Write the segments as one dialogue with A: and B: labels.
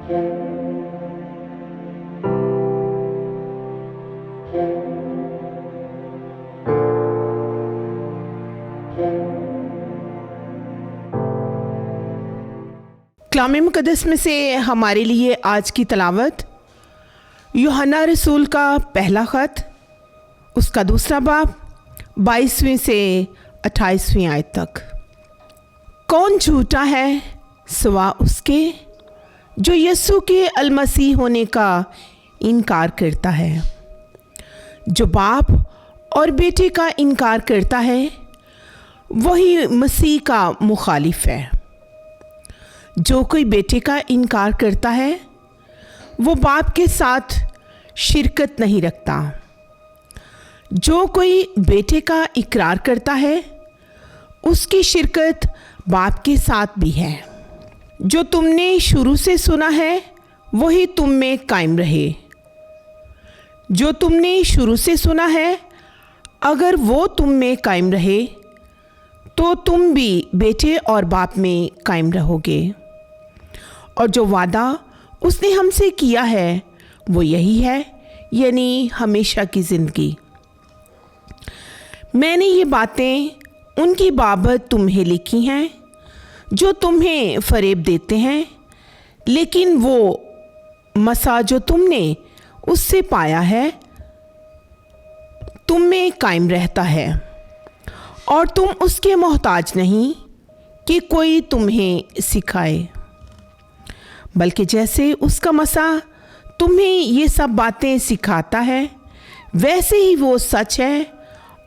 A: کلام مقدس میں سے ہمارے لیے آج کی تلاوت یوحنا رسول کا پہلا خط، اس کا دوسرا باب 22ویں سے 28ویں آیت تک۔ کون جھوٹا ہے سوا اس کے جو یسوع کے المسیح ہونے کا انکار کرتا ہے۔ جو باپ اور بیٹے کا انکار کرتا ہے وہی مسیح کا مخالف ہے۔ جو کوئی بیٹے کا انکار کرتا ہے وہ باپ کے ساتھ شرکت نہیں رکھتا۔ جو کوئی بیٹے کا اقرار کرتا ہے اس کی شرکت باپ کے ساتھ بھی ہے۔ جو تم نے شروع سے سنا ہے وہی تم میں قائم رہے۔ جو تم نے شروع سے سنا ہے اگر وہ تم میں قائم رہے تو تم بھی بیٹے اور باپ میں قائم رہو گے۔ اور جو وعدہ اس نے ہم سے کیا ہے وہ یہی ہے، یعنی ہمیشہ کی زندگی۔ میں نے یہ باتیں ان کی بابت تمہیں لکھی ہیں جو تمہیں فریب دیتے ہیں، لیکن وہ مسا جو تم نے اس سے پایا ہے تم میں قائم رہتا ہے، اور تم اس کے محتاج نہیں کہ کوئی تمہیں سکھائے، بلکہ جیسے اس کا مسا تمہیں یہ سب باتیں سکھاتا ہے ویسے ہی وہ سچ ہے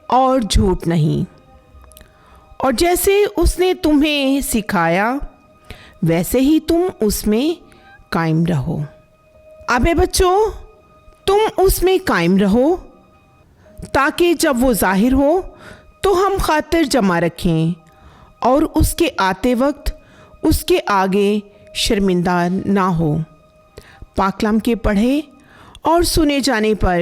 A: اور جھوٹ نہیں، اور جیسے اس نے تمہیں سکھایا ویسے ہی تم اس میں قائم رہو۔ اب اے بچوں، تم اس میں قائم رہو تاکہ جب وہ ظاہر ہو تو ہم خاطر جمع رکھیں اور اس کے آتے وقت اس کے آگے شرمندہ نہ ہو۔ پاک کلام کے پڑھے اور سنے جانے پر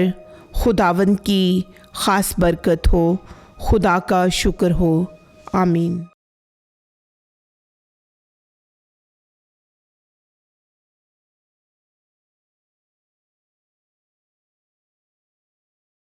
A: خداوند کی خاص برکت ہو۔ خدا کا شکر ہو، آمین۔